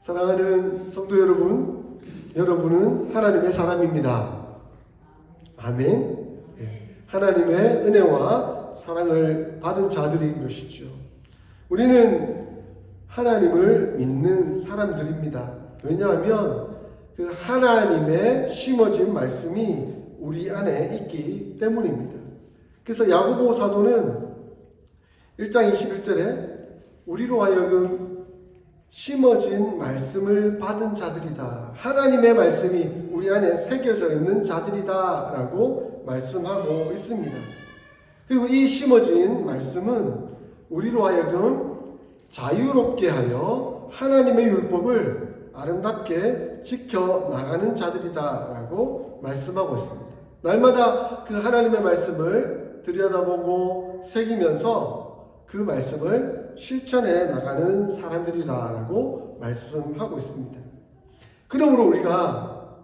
사랑하는 성도 여러분, 여러분은 하나님의 사람입니다. 아멘. 하나님의 은혜와 사랑을 받은 자들인 것이죠. 우리는 하나님을 믿는 사람들입니다. 왜냐하면 그 하나님의 심어진 말씀이 우리 안에 있기 때문입니다. 그래서 야고보 사도는 1장 21절에 우리로 하여금 심어진 말씀을 받은 자들이다. 하나님의 말씀이 우리 안에 새겨져 있는 자들이다 라고 말씀하고 있습니다. 그리고 이 심어진 말씀은 우리로 하여금 자유롭게 하여 하나님의 율법을 아름답게 지켜나가는 자들이다 라고 말씀하고 있습니다. 날마다 그 하나님의 말씀을 들여다보고 새기면서 그 말씀을 실천해 나가는 사람들이라고 말씀하고 있습니다. 그러므로 우리가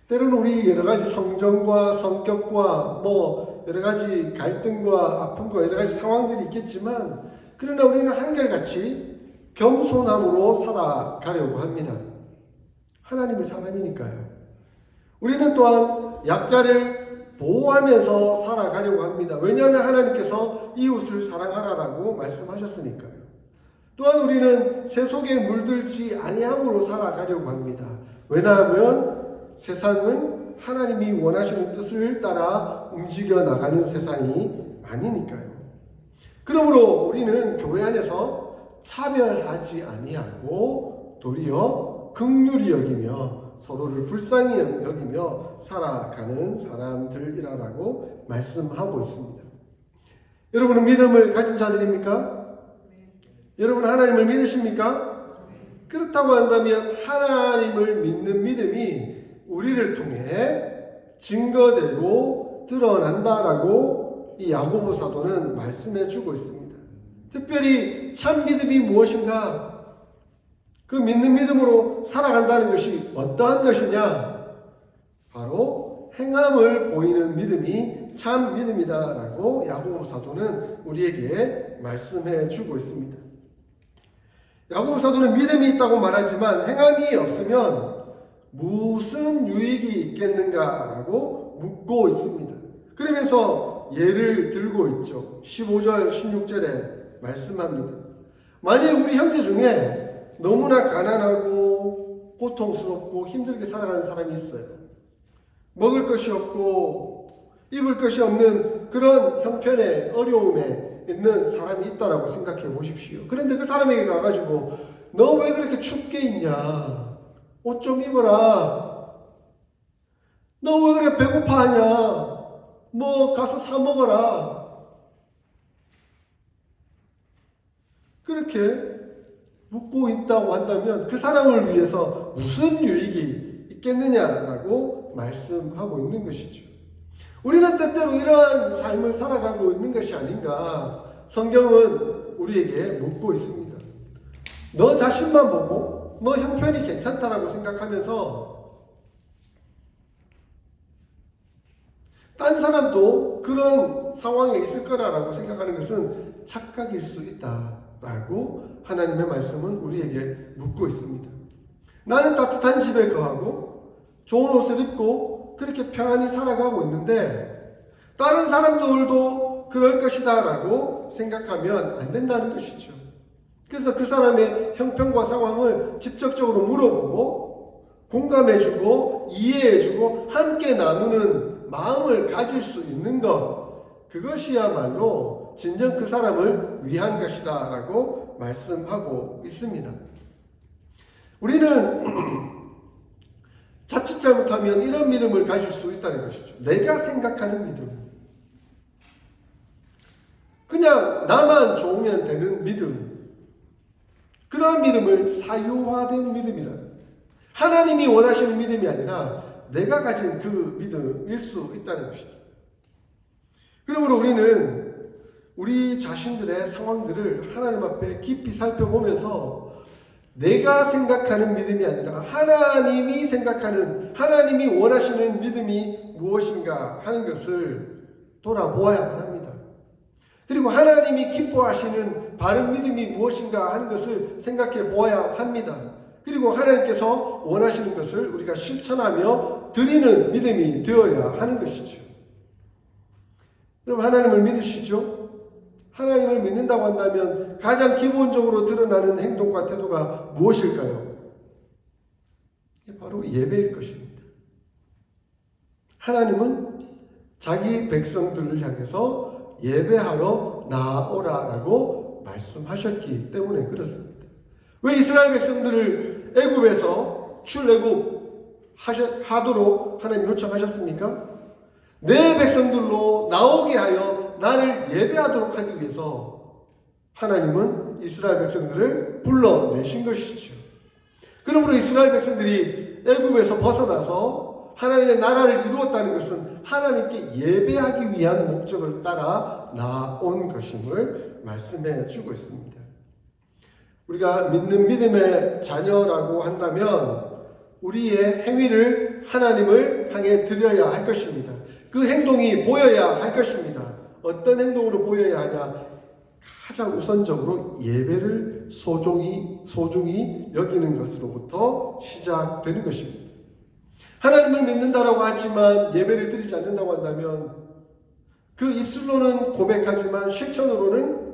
때로는 우리 여러 가지 성정과 성격과 여러 가지 갈등과 아픔과 여러 가지 상황들이 있겠지만 그러나 우리는 한결같이 겸손함으로 살아가려고 합니다. 하나님의 사람이니까요. 우리는 또한 약자를 보호하면서 살아가려고 합니다. 왜냐하면 하나님께서 이웃을 사랑하라라고 말씀하셨으니까요. 또한 우리는 세속에 물들지 아니함으로 살아가려고 합니다. 왜냐하면 세상은 하나님이 원하시는 뜻을 따라 움직여 나가는 세상이 아니니까요. 그러므로 우리는 교회 안에서 차별하지 아니하고 도리어 긍휼히 여기며 서로를 불쌍히 여기며 살아가는 사람들이라고 말씀하고 있습니다. 여러분은 믿음을 가진 자들입니까? 여러분 하나님을 믿으십니까? 그렇다고 한다면 하나님을 믿는 믿음이 우리를 통해 증거되고 드러난다라고 이 야고보 사도는 말씀해 주고 있습니다. 특별히 참 믿음이 무엇인가? 그 믿는 믿음으로 살아간다는 것이 어떠한 것이냐? 바로 행함을 보이는 믿음이 참 믿음이다라고 야고보 사도는 우리에게 말씀해 주고 있습니다. 야고보 사도는 믿음이 있다고 말하지만 행함이 없으면 무슨 유익이 있겠는가라고 묻고 있습니다. 그러면서 예를 들고 있죠. 15절, 16절에 말씀합니다. 만일 우리 형제 중에 너무나 가난하고 고통스럽고 힘들게 살아가는 사람이 있어요. 먹을 것이 없고 입을 것이 없는 그런 형편의 어려움에 있는 사람이 있다라고 생각해 보십시오. 그런데 그 사람에게 가가지고 너 왜 그렇게 춥게 있냐? 옷 좀 입어라. 너 왜 그래 배고파하냐? 가서 사 먹어라. 그렇게 묻고 있다고 한다면 그 사람을 위해서 무슨 유익이 있겠느냐라고 말씀하고 있는 것이죠. 우리는 때때로 이러한 삶을 살아가고 있는 것이 아닌가 성경은 우리에게 묻고 있습니다. 너 자신만 보고 너 형편이 괜찮다라고 생각하면서 딴 사람도 그런 상황에 있을 거라고 생각하는 것은 착각일 수 있다라고 하나님의 말씀은 우리에게 묻고 있습니다. 나는 따뜻한 집에 거하고 좋은 옷을 입고 그렇게 평안히 살아가고 있는데 다른 사람들도 그럴 것이다 라고 생각하면 안 된다는 것이죠. 그래서 그 사람의 형편과 상황을 직접적으로 물어보고 공감해주고 이해해주고 함께 나누는 마음을 가질 수 있는 것, 그것이야말로 진정 그 사람을 위한 것이다 라고 말씀하고 있습니다. 우리는 자칫 잘못하면 이런 믿음을 가질 수 있다는 것이죠. 내가 생각하는 믿음. 그냥 나만 좋으면 되는 믿음. 그러한 믿음을 사유화된 믿음이라. 하나님이 원하시는 믿음이 아니라 내가 가진 그 믿음일 수 있다는 것이죠. 그러므로 우리는 우리 자신들의 상황들을 하나님 앞에 깊이 살펴보면서 내가 생각하는 믿음이 아니라 하나님이 생각하는, 하나님이 원하시는 믿음이 무엇인가 하는 것을 돌아보아야만 합니다. 그리고 하나님이 기뻐하시는 바른 믿음이 무엇인가 하는 것을 생각해 보아야 합니다. 그리고 하나님께서 원하시는 것을 우리가 실천하며 드리는 믿음이 되어야 하는 것이죠. 여러분, 하나님을 믿으시죠? 하나님을 믿는다고 한다면 가장 기본적으로 드러나는 행동과 태도가 무엇일까요? 바로 예배일 것입니다. 하나님은 자기 백성들을 향해서 예배하러 나아오라라고 말씀하셨기 때문에 그렇습니다. 왜 이스라엘 백성들을 애굽에서 출애굽하도록 하나님 요청하셨습니까? 내 백성들로 나오게 하여 나를 예배하도록 하기 위해서 하나님은 이스라엘 백성들을 불러내신 것이죠. 그러므로 이스라엘 백성들이 애굽에서 벗어나서 하나님의 나라를 이루었다는 것은 하나님께 예배하기 위한 목적을 따라 나온 것임을 말씀해 주고 있습니다. 우리가 믿는 믿음의 자녀라고 한다면 우리의 행위를 하나님을 향해 드려야 할 것입니다. 그 행동이 보여야 할 것입니다. 어떤 행동으로 보여야 하냐? 가장 우선적으로 예배를 소중히 여기는 것으로부터 시작되는 것입니다. 하나님을 믿는다라고 하지만 예배를 드리지 않는다고 한다면 그 입술로는 고백하지만 실천으로는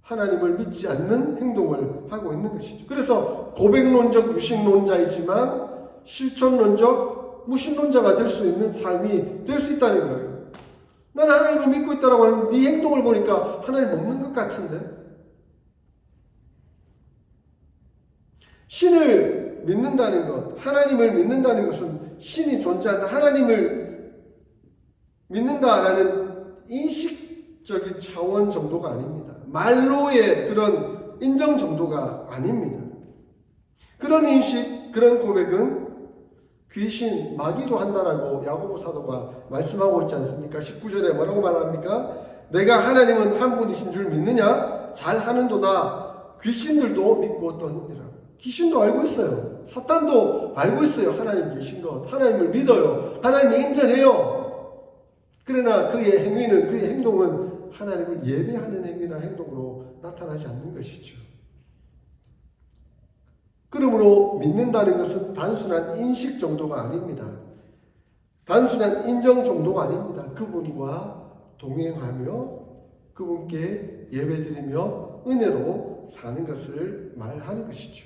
하나님을 믿지 않는 행동을 하고 있는 것이죠. 그래서 고백론적 유식론자이지만 실천론적 무신론자가 될 수 있는 삶이 될 수 있다는 거예요. 나는 하나님을 믿고 있다고 하는데 네 행동을 보니까 하나님 없는 것 같은데? 신을 믿는다는 것, 하나님을 믿는다는 것은 신이 존재한다, 하나님을 믿는다라는 인식적인 차원 정도가 아닙니다. 말로의 그런 인정 정도가 아닙니다. 그런 인식, 그런 고백은 귀신, 마귀도 한다라고 야고보 사도가 말씀하고 있지 않습니까? 19절에 뭐라고 말합니까? 내가 하나님은 한 분이신 줄 믿느냐? 잘하는도다. 귀신들도 믿고 떠느니라. 귀신도 알고 있어요. 사탄도 알고 있어요. 하나님 계신 것. 하나님을 믿어요. 하나님을 인정해요. 그러나 그의 행위는, 그의 행동은 하나님을 예배하는 행위나 행동으로 나타나지 않는 것이죠. 그러므로 믿는다는 것은 단순한 인식 정도가 아닙니다. 단순한 인정 정도가 아닙니다. 그분과 동행하며 그분께 예배드리며 은혜로 사는 것을 말하는 것이죠.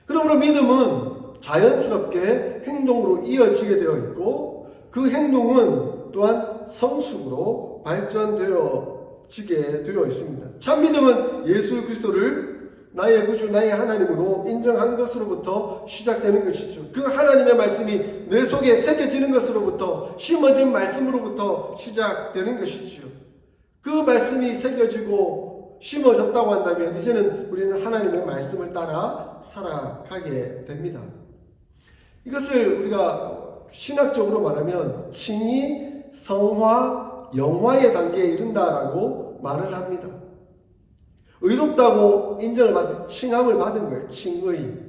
그러므로 믿음은 자연스럽게 행동으로 이어지게 되어 있고 그 행동은 또한 성숙으로 발전되어지게 되어 있습니다. 참 믿음은 예수 그리스도를 나의 구주, 나의 하나님으로 인정한 것으로부터 시작되는 것이죠. 그 하나님의 말씀이 내 속에 새겨지는 것으로부터, 심어진 말씀으로부터 시작되는 것이지요. 그 말씀이 새겨지고 심어졌다고 한다면 이제는 우리는 하나님의 말씀을 따라 살아가게 됩니다. 이것을 우리가 신학적으로 말하면 칭의, 성화, 영화의 단계에 이른다라고 말을 합니다. 의롭다고 인정을 받은, 칭함을 받은 거예요. 칭의.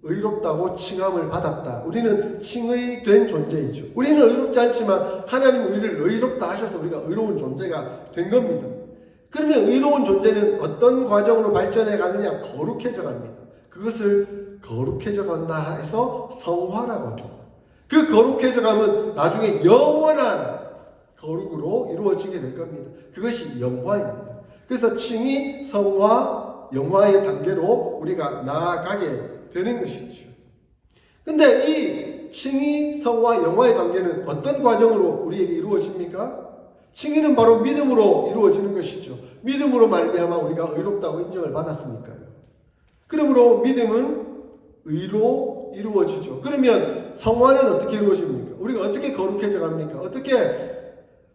의롭다고 칭함을 받았다. 우리는 칭의된 존재이죠. 우리는 의롭지 않지만 하나님은 우리를 의롭다 하셔서 우리가 의로운 존재가 된 겁니다. 그러면 의로운 존재는 어떤 과정으로 발전해 가느냐? 거룩해져 갑니다. 그것을 거룩해져 간다 해서 성화라고 합니다. 그 거룩해져 가면 나중에 영원한 거룩으로 이루어지게 될 겁니다. 그것이 영화입니다. 그래서 칭의, 성화, 영화의 단계로 우리가 나아가게 되는 것이죠. 근데 이 칭의, 성화, 영화의 단계는 어떤 과정으로 우리에게 이루어집니까? 칭의는 바로 믿음으로 이루어지는 것이죠. 믿음으로 말미암아 우리가 의롭다고 인정을 받았으니까요. 그러므로 믿음은 의로 이루어지죠. 그러면 성화는 어떻게 이루어집니까? 우리가 어떻게 거룩해져 갑니까? 어떻게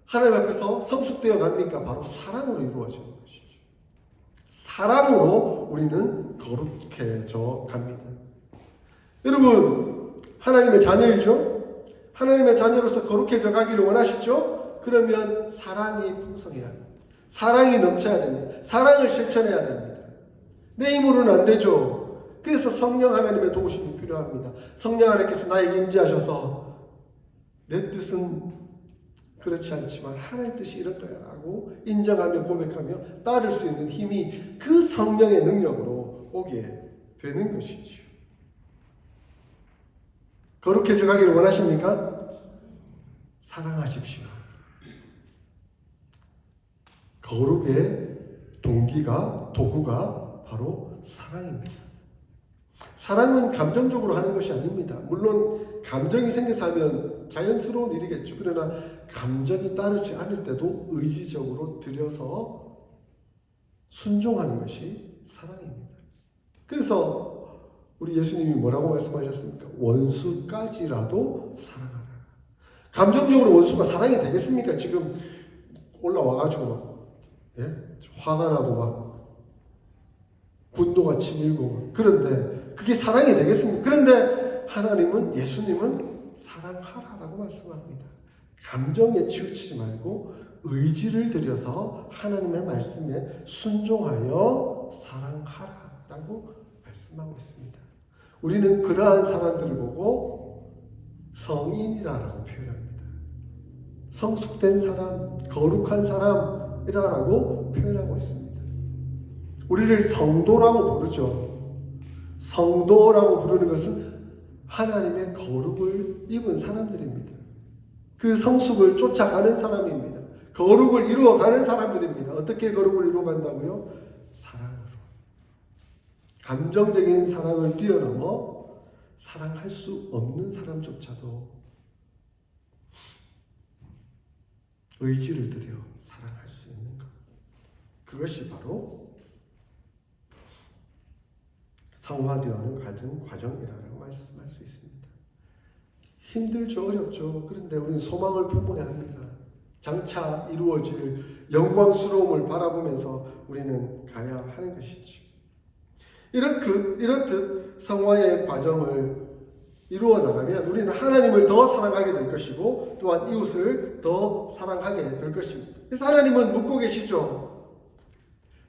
하나님 앞에서 성숙되어 갑니까? 바로 사랑으로 이루어지는 것이죠. 사랑으로 우리는 거룩해져 갑니다. 여러분, 하나님의 자녀이죠? 하나님의 자녀로서 거룩해져 가기를 원하시죠? 그러면 사랑이 풍성해야 합니다. 사랑이 넘쳐야 됩니다. 사랑을 실천해야 됩니다. 내 힘으로는 안 되죠. 그래서 성령 하나님의 도우심이 필요합니다. 성령 하나님께서 나에게 임재하셔서 내 뜻은 그렇지 않지만 하나님의 뜻이 이럴 거야 라고 인정하며 고백하며 따를 수 있는 힘이 그 성령의 능력으로 오게 되는 것이지요. 거룩해져 가기를 원하십니까? 사랑하십시오. 거룩의 동기가, 도구가 바로 사랑입니다. 사랑은 감정적으로 하는 것이 아닙니다. 물론 감정이 생겨서 하면 자연스러운 일이겠죠. 그러나 감정이 따르지 않을 때도 의지적으로 들여서 순종하는 것이 사랑입니다. 그래서 우리 예수님이 뭐라고 말씀하셨습니까? 원수까지라도 사랑하라. 감정적으로 원수가 사랑이 되겠습니까? 지금 올라와가지고 막 화가 나고 막 분노가 치밀고 그런데 그게 사랑이 되겠습니까? 그런데 하나님은, 예수님은 사랑하라라고 말씀합니다. 감정에 치우치지 말고 의지를 들여서 하나님의 말씀에 순종하여 사랑하라라고 말씀하고 있습니다. 우리는 그러한 사람들을 보고 성인이라고 표현합니다. 성숙된 사람, 거룩한 사람이라고 표현하고 있습니다. 우리를 성도라고 부르죠. 성도라고 부르는 것은 하나님의 거룩을 입은 사람들입니다. 그 성숙을 쫓아가는 사람입니다. 거룩을 이루어가는 사람들입니다. 어떻게 거룩을 이루어간다고요? 사랑으로. 감정적인 사랑을 뛰어넘어 사랑할 수 없는 사람조차도 의지를 들여 사랑할 수 있는 것. 그것이 바로 성화되어가는 과정이라고 말씀할 수 있습니다. 힘들죠, 어렵죠. 그런데 우리는 소망을 품어야 합니다. 장차 이루어질 영광스러움을 바라보면서 우리는 가야 하는 것이죠. 이렇듯 성화의 과정을 이루어 나가면 우리는 하나님을 더 사랑하게 될 것이고 또한 이웃을 더 사랑하게 될 것입니다. 그래서 하나님은 묻고 계시죠.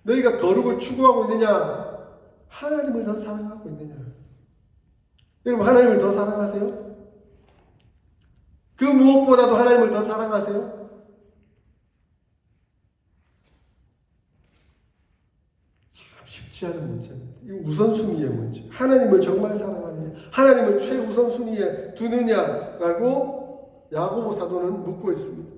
너희가 거룩을 추구하고 있느냐? 하나님을 더 사랑하고 있느냐? 여러분, 하나님을 더 사랑하세요? 그 무엇보다도 하나님을 더 사랑하세요? 참 쉽지 않은 문제입니다. 이 우선순위의 문제. 하나님을 정말 사랑하느냐? 하나님을 최우선순위에 두느냐라고 야고보 사도는 묻고 있습니다.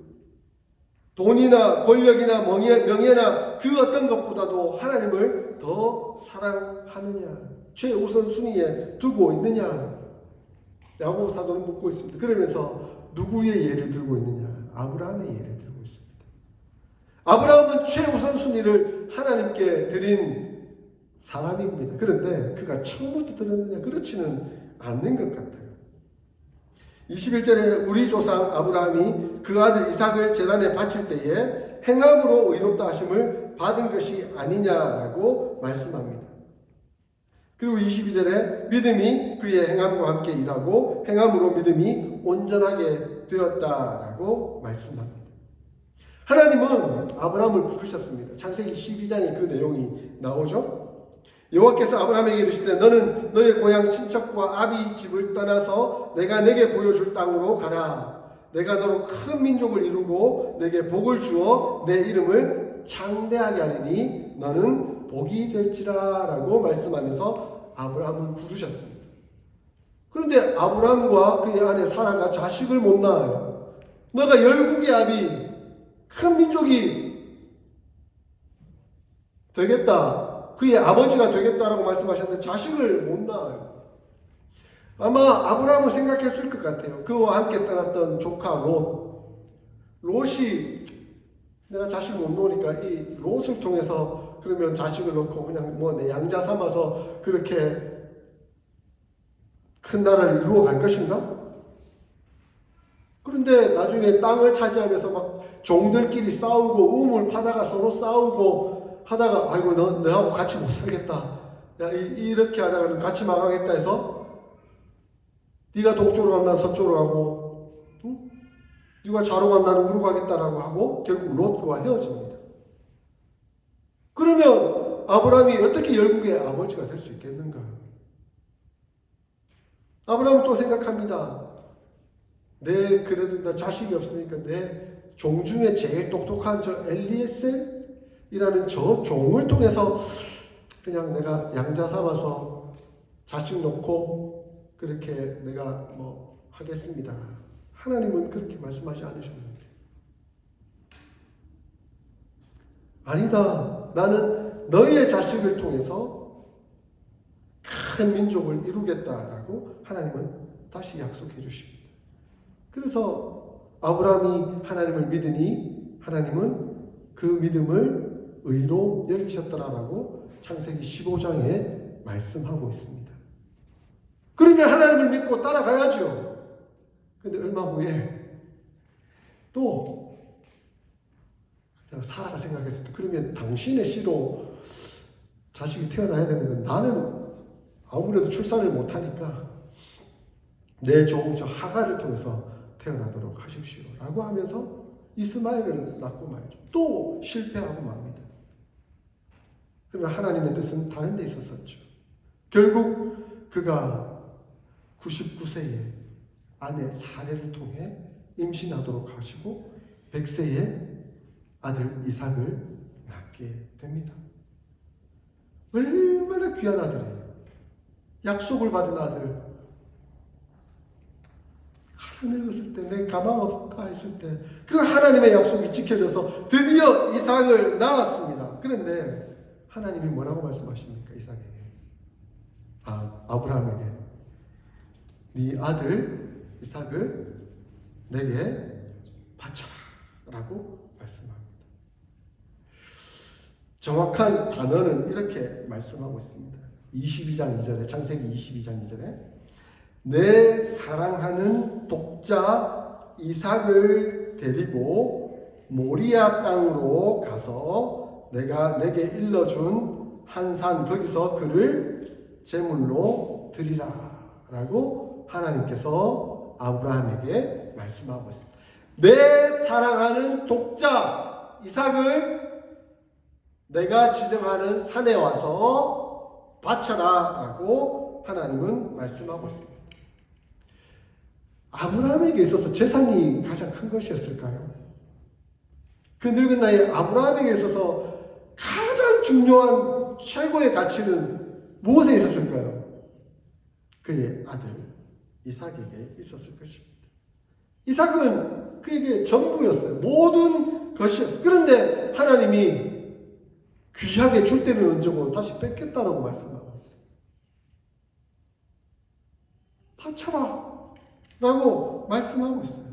돈이나 권력이나 명예나 그 어떤 것보다도 하나님을 더 사랑하느냐, 최우선 순위에 두고 있느냐, 야고보 사도는 묻고 있습니다. 그러면서 누구의 예를 들고 있느냐? 아브라함의 예를 들고 있습니다. 아브라함은 최우선 순위를 하나님께 드린 사람입니다. 그런데 그가 처음부터 들었느냐? 그렇지는 않는 것 같아요. 21절에 우리 조상 아브라함이 그 아들 이삭을 제단에 바칠 때에 행함으로 의롭다 하심을 받은 것이 아니냐라고 말씀합니다. 그리고 22절에 믿음이 그의 행함과 함께 일하고 행함으로 믿음이 온전하게 되었다라고 말씀합니다. 하나님은 아브라함을 부르셨습니다. 창세기 12장에 그 내용이 나오죠. 여호와께서 아브라함에게 이르시되 너는 너의 고향 친척과 아비 집을 떠나서 내가 내게 보여줄 땅으로 가라. 내가 너로 큰 민족을 이루고 내게 복을 주어 내 이름을 창대하게 하리니 너는 복이 될지라 라고 말씀하면서 아브라함을 부르셨습니다. 그런데 아브라함과 그의 아내 사라가 자식을 못 낳아요. 너가 열국의 아비, 큰 민족이 되겠다. 그의 아버지가 되겠다라고 말씀하셨는데 자식을 못 낳아요. 아마 아브라함을 생각했을 것 같아요. 그와 함께 떠났던 조카 롯이 내가 자식 못 놓으니까 이 롯을 통해서 그러면 자식을 놓고 그냥 뭐 내 양자 삼아서 그렇게 큰 나라를 이루어 갈 것인가? 그런데 나중에 땅을 차지하면서 막 종들끼리 싸우고 우물 파다가 서로 싸우고 하다가 아이고 너하고 같이 못 살겠다. 야, 이렇게 하다가는 같이 망하겠다 해서 네가 동쪽으로 가면 난 서쪽으로 가고 응? 네가 좌로 가면 나는 우로 가겠다라고 하고 결국 롯과 헤어집니다. 그러면 아브라함이 어떻게 열국의 아버지가 될 수 있겠는가? 아브라함은 또 생각합니다. 그래도 나 자식이 없으니까 내 종 중에 제일 똑똑한 저 엘리에셀이라는 저 종을 통해서 그냥 내가 양자 삼아서 자식 놓고 그렇게 내가 뭐 하겠습니다. 하나님은 그렇게 말씀하지 않으셨는데. 아니다. 나는 너희의 자식을 통해서 큰 민족을 이루겠다라고 하나님은 다시 약속해 주십니다. 그래서 아브라함이 하나님을 믿으니 하나님은 그 믿음을 의로 여기셨더라라고 창세기 15장에 말씀하고 있습니다. 그러면 하나님을 믿고 따라가야죠. 근데 얼마 후에 또 사라가 생각했을 때 그러면 당신의 씨로 자식이 태어나야 되는데 나는 아무래도 출산을 못하니까 내 종 하갈을 통해서 태어나도록 하십시오 라고 하면서 이스마엘을 낳고 말죠. 또 실패하고 맙니다. 그러나 하나님의 뜻은 다른 데 있었었죠. 결국 그가 99세에 아내 사례를 통해 임신하도록 하시고 100세에 아들 이삭을 낳게 됩니다. 얼마나 귀한 아들이에요. 약속을 받은 아들. 가장 늙었을 때, 내 가망 없다 했을 때 그 하나님의 약속이 지켜져서 드디어 이삭을 낳았습니다. 그런데 하나님이 뭐라고 말씀하십니까? 이삭에게. 아브라함에게. 네 아들 이삭을 내게 바쳐라 라고 말씀합니다. 정확한 단어는 이렇게 말씀하고 있습니다. 22장 2절에 창세기 22장 2절에 내 사랑하는 독자 이삭을 데리고 모리아 땅으로 가서 내가 내게 일러준 한 산 거기서 그를 제물로 드리라 라고 하나님께서 아브라함에게 말씀하고 있습니다. 내 사랑하는 독자 이삭을 내가 지정하는 산에 와서 바쳐라 라고 하나님은 말씀하고 있습니다. 아브라함에게 있어서 재산이 가장 큰 것이었을까요? 그 늙은 나이에 아브라함에게 있어서 가장 중요한 최고의 가치는 무엇에 있었을까요? 그의 아들 이삭에게 있었을 것입니다. 이삭은 그에게 전부였어요. 모든 것이었어요. 그런데 하나님이 귀하게 줄 때는 얹고 다시 뺏겠다라고 말씀하고 있어요. 바쳐라 라고 말씀하고 있어요.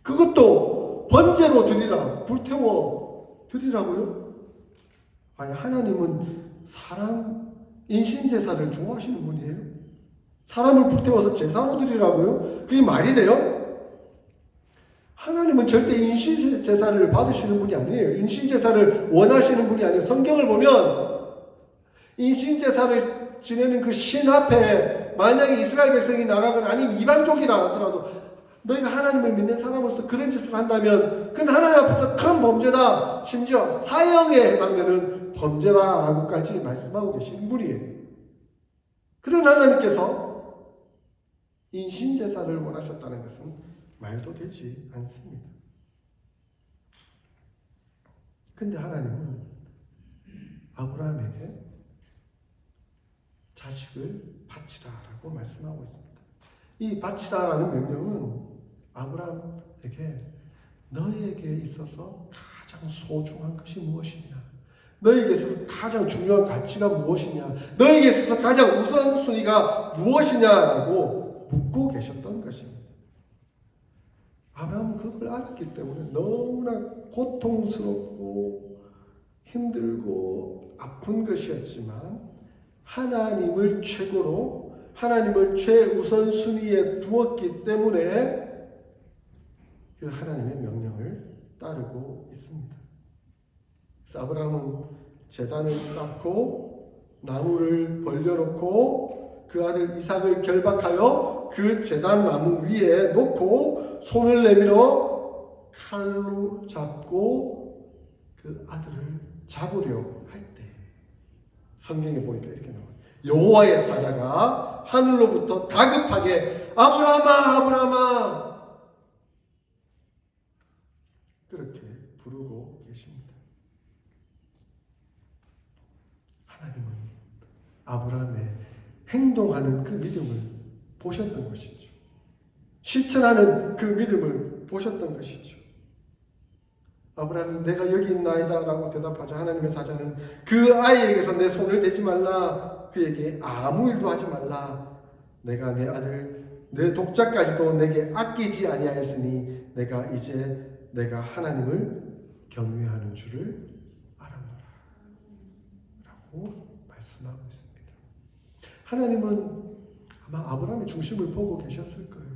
그것도 번제로 드리라, 불태워 드리라고요? 아니, 하나님은 사람 인신제사를 좋아하시는 분이에요. 사람을 불태워서 제사로 드리라고요? 그게 말이 돼요? 하나님은 절대 인신제사를 받으시는 분이 아니에요. 인신제사를 원하시는 분이 아니에요. 성경을 보면 인신제사를 지내는 그 신 앞에 만약에 이스라엘 백성이 나가거나 아니면 이방족이라 하더라도 너희가 하나님을 믿는 사람으로서 그런 짓을 한다면 그건 하나님 앞에서 큰 범죄다. 심지어 사형에 해당되는 범죄라라고까지 말씀하고 계시는 분이에요. 그런 하나님께서 인신제사를 원하셨다는 것은 말도 되지 않습니다. 근데 하나님은 아브라함에게 자식을 바치라라고 말씀하고 있습니다. 이 바치라라는 명령은 아브라함에게 너희에게 있어서 가장 소중한 것이 무엇이냐? 너희에게 있어서 가장 중요한 가치가 무엇이냐? 너희에게 있어서 가장 우선순위가 무엇이냐라고 묻고 계셨던 것입니다. 아브라함은 그걸 알았기 때문에 너무나 고통스럽고 힘들고 아픈 것이었지만 하나님을 최고로 하나님을 최우선 순위에 두었기 때문에 그 하나님의 명령을 따르고 있습니다. 그래서 아브라함은 제단을 쌓고 나무를 벌려놓고 그 아들 이삭을 결박하여 그 제단 나무 위에 놓고 손을 내밀어 칼로 잡고 그 아들을 잡으려 할 때 성경에 보니까 이렇게 나와요. 여호와의 사자가 하늘로부터 다급하게 아브라함아 아브라함아 그렇게 부르고 계십니다. 하나님은 아브라함의 행동하는 그 믿음을 보셨던 것이죠. 실천하는 그 믿음을 보셨던 것이죠. 아브라함이 내가 여기 있나이다 라고 대답하자 하나님의 사자는 그 아이에게서 내 손을 대지 말라. 그에게 아무 일도 하지 말라. 내가 내 아들 내 독자까지도 내게 아끼지 아니하였으니 내가 이제 내가 하나님을 경외하는 줄을 알았노라 라고 말씀하고 있습니다. 하나님은 아마 아브라함의 중심을 보고 계셨을 거예요.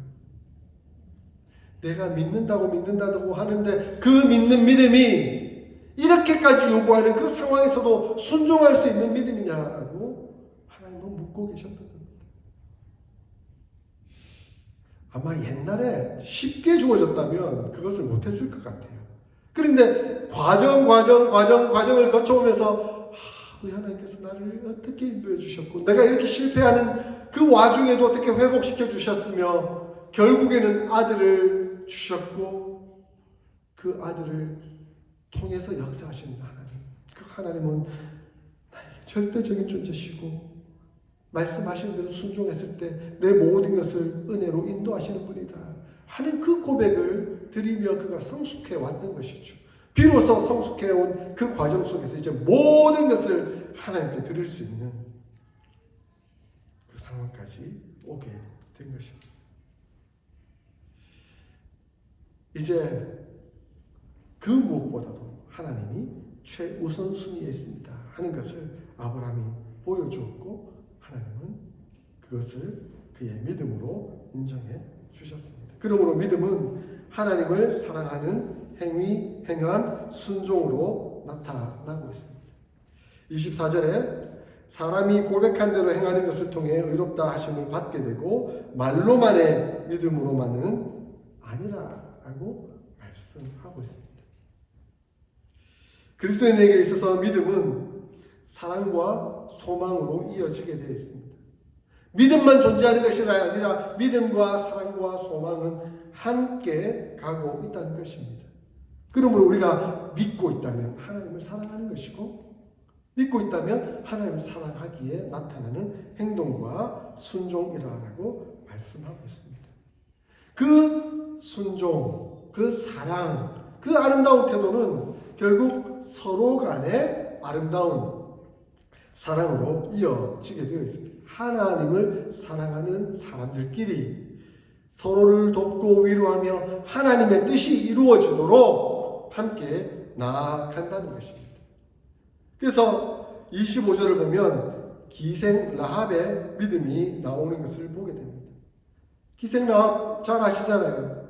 내가 믿는다고 하는데 그 믿는 믿음이 이렇게까지 요구하는 그 상황에서도 순종할 수 있는 믿음이냐라고 하나님은 묻고 계셨던 겁니다. 아마 옛날에 쉽게 주어졌다면 그것을 못했을 것 같아요. 그런데 과정을 거쳐오면서 우리 하나님께서 나를 어떻게 인도해 주셨고 내가 이렇게 실패하는 그 와중에도 어떻게 회복시켜 주셨으며 결국에는 아들을 주셨고 그 아들을 통해서 역사하시는 하나님, 그 하나님은 나에게 절대적인 존재시고 말씀하신 대로 순종했을 때 내 모든 것을 은혜로 인도하시는 분이다 하는 그 고백을 드리며 그가 성숙해 왔던 것이죠. 비로소 성숙해 온 그 과정 속에서 이제 모든 것을 하나님께 드릴 수 있는 그 상황까지 오게 된 것입니다. 이제 그 무엇보다도 하나님이 최우선순위에 있습니다 하는 것을 아브라함이 보여주었고 하나님은 그것을 그의 믿음으로 인정해 주셨습니다. 그러므로 믿음은 하나님을 사랑하는 행위, 행함, 순종으로 나타나고 있습니다. 24절에 사람이 고백한 대로 행하는 것을 통해 의롭다 하심을 받게 되고 말로만의 믿음으로만은 아니라라고 말씀하고 있습니다. 그리스도인에게 있어서 믿음은 사랑과 소망으로 이어지게 되어 있습니다. 믿음만 존재하는 것이 아니라 믿음과 사랑과 소망은 함께 가고 있다는 것입니다. 그러므로 우리가 믿고 있다면 하나님을 사랑하는 것이고 믿고 있다면 하나님을 사랑하기에 나타나는 행동과 순종이라고 말씀하고 있습니다. 그 순종, 그 사랑, 그 아름다운 태도는 결국 서로 간의 아름다운 사랑으로 이어지게 되어 있습니다. 하나님을 사랑하는 사람들끼리 서로를 돕고 위로하며 하나님의 뜻이 이루어지도록 함께 나아간다는 것입니다. 그래서 25절을 보면 기생 라합의 믿음이 나오는 것을 보게 됩니다. 기생 라합 잘 아시잖아요.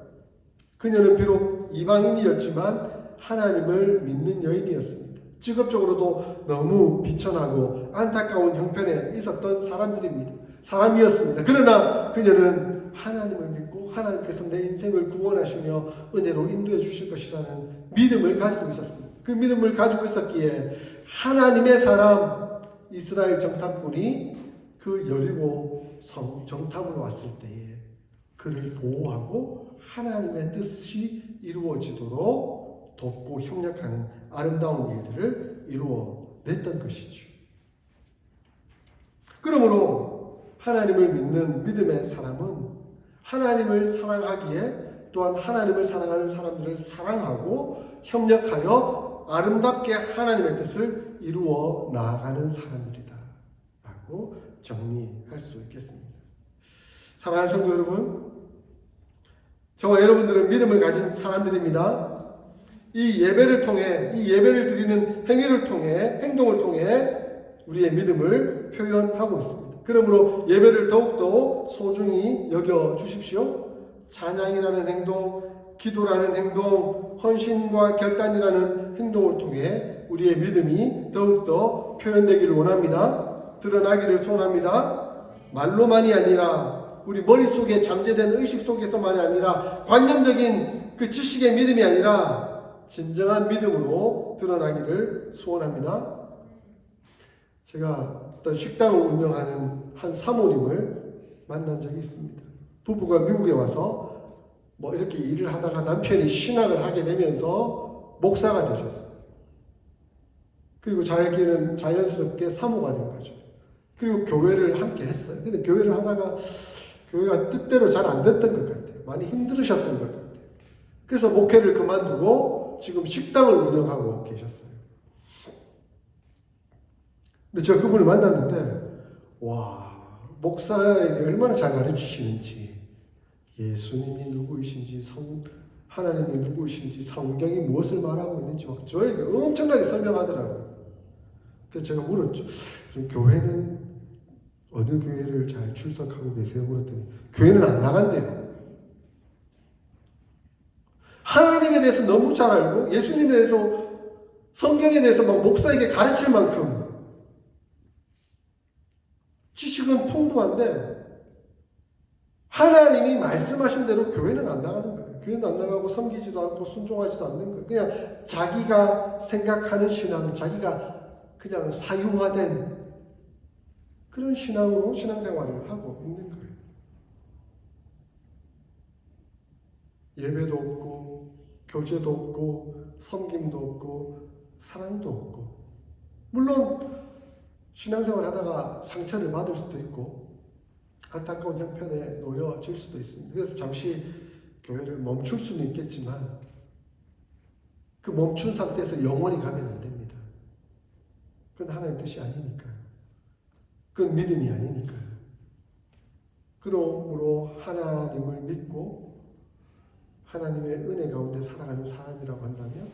그녀는 비록 이방인이었지만 하나님을 믿는 여인이었습니다. 직업적으로도 너무 비천하고 안타까운 형편에 있었던 사람이었습니다. 그러나 그녀는 하나님을 믿고 하나님께서 내 인생을 구원하시며 은혜로 인도해 주실 것이라는 믿음을 가지고 있었습니다. 그 믿음을 가지고 있었기에 하나님의 사람 이스라엘 정탐꾼이 그 여리고 성 정탐을 왔을 때에 그를 보호하고 하나님의 뜻이 이루어지도록 돕고 협력하는 아름다운 일들을 이루어냈던 것이죠. 그러므로 하나님을 믿는 믿음의 사람은 하나님을 사랑하기에 또한 하나님을 사랑하는 사람들을 사랑하고 협력하여 아름답게 하나님의 뜻을 이루어 나아가는 사람들이다 라고 정리할 수 있겠습니다. 사랑하는 성도 여러분, 저와 여러분들은 믿음을 가진 사람들입니다. 이 예배를 통해, 이 예배를 드리는 행위를 통해, 행동을 통해 우리의 믿음을 표현하고 있습니다. 그러므로 예배를 더욱더 소중히 여겨 주십시오. 찬양이라는 행동, 기도라는 행동, 헌신과 결단이라는 행동을 통해 우리의 믿음이 더욱더 표현되기를 원합니다. 드러나기를 소원합니다. 말로만이 아니라 우리 머릿속에 잠재된 의식 속에서만이 아니라 관념적인 그 지식의 믿음이 아니라 진정한 믿음으로 드러나기를 소원합니다. 제가 어떤 식당을 운영하는 한 사모님을 만난 적이 있습니다. 부부가 미국에 와서 뭐 이렇게 일을 하다가 남편이 신학을 하게 되면서 목사가 되셨어요. 그리고 자기는 자연스럽게 사모가 된 거죠. 그리고 교회를 함께 했어요. 근데 교회를 하다가 교회가 뜻대로 잘 안 됐던 것 같아요. 많이 힘들으셨던 것 같아요. 그래서 목회를 그만두고 지금 식당을 운영하고 계셨어요. 근데 제가 그분을 만났는데 와, 목사에게 얼마나 잘 가르치시는지, 예수님이 누구이신지, 하나님이 누구이신지, 성경이 무엇을 말하고 있는지 막 저에게 엄청나게 설명하더라고요. 그래서 제가 물었죠. 지금 교회는 어느 교회를 잘 출석하고 계세요? 물었더니 교회는 안 나간대요. 하나님에 대해서 너무 잘 알고 예수님에 대해서, 성경에 대해서 막 목사에게 가르칠 만큼 지식은 풍부한데 하나님이 말씀하신 대로 교회는 안 나가는 거예요. 교회는 안 나가고 섬기지도 않고 순종하지도 않는 거예요. 그냥 자기가 생각하는 신앙, 자기가 그냥 사유화된 그런 신앙으로 신앙생활을 하고 있는 거예요. 예배도 없고 교제도 없고 섬김도 없고 사랑도 없고, 물론 신앙생활 하다가 상처를 받을 수도 있고 안타까운 형편에 놓여질 수도 있습니다. 그래서 잠시 교회를 멈출 수는 있겠지만 그 멈춘 상태에서 영원히 가면 안 됩니다. 그건 하나님 뜻이 아니니까요. 그건 믿음이 아니니까요. 그러므로 하나님을 믿고 하나님의 은혜 가운데 살아가는 사람이라고 한다면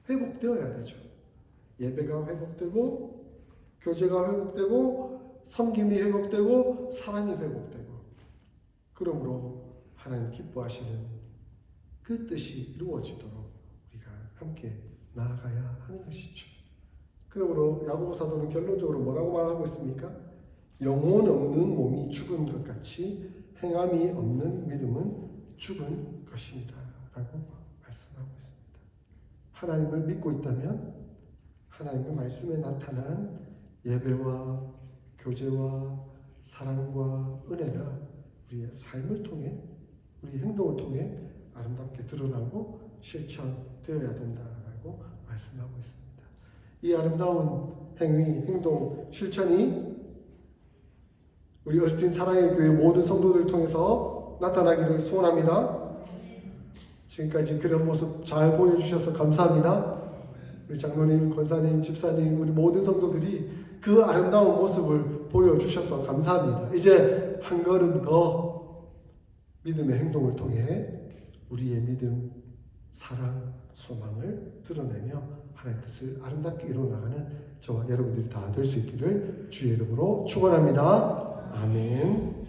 회복되어야 되죠. 예배가 회복되고 교제가 회복되고 섬김이 회복되고 사랑이 회복되고, 그러므로 하나님 기뻐하시는 그 뜻이 이루어지도록 우리가 함께 나아가야 하는 것이죠. 그러므로 야고보 사도는 결론적으로 뭐라고 말하고 있습니까? 영혼 없는 몸이 죽은 것 같이 행함이 없는 믿음은 죽은 것이니라 라고 말씀하고 있습니다. 하나님을 믿고 있다면 하나님의 말씀에 나타난 예배와 교제와 사랑과 은혜가 우리의 삶을 통해, 우리 행동을 통해 아름답게 드러나고 실천되어야 된다라고 말씀하고 있습니다. 이 아름다운 행위, 행동, 실천이 우리 어스틴 사랑의 교회 모든 성도들을 통해서 나타나기를 소원합니다. 지금까지 그런 모습 잘 보여주셔서 감사합니다. 우리 장로님, 권사님, 집사님, 우리 모든 성도들이 그 아름다운 모습을 보여주셔서 감사합니다. 이제 한 걸음 더 믿음의 행동을 통해 우리의 믿음, 사랑, 소망을 드러내며 하나님의 뜻을 아름답게 이루어나가는 저와 여러분들이 다 될 수 있기를 주의 이름으로 축원합니다. 아멘.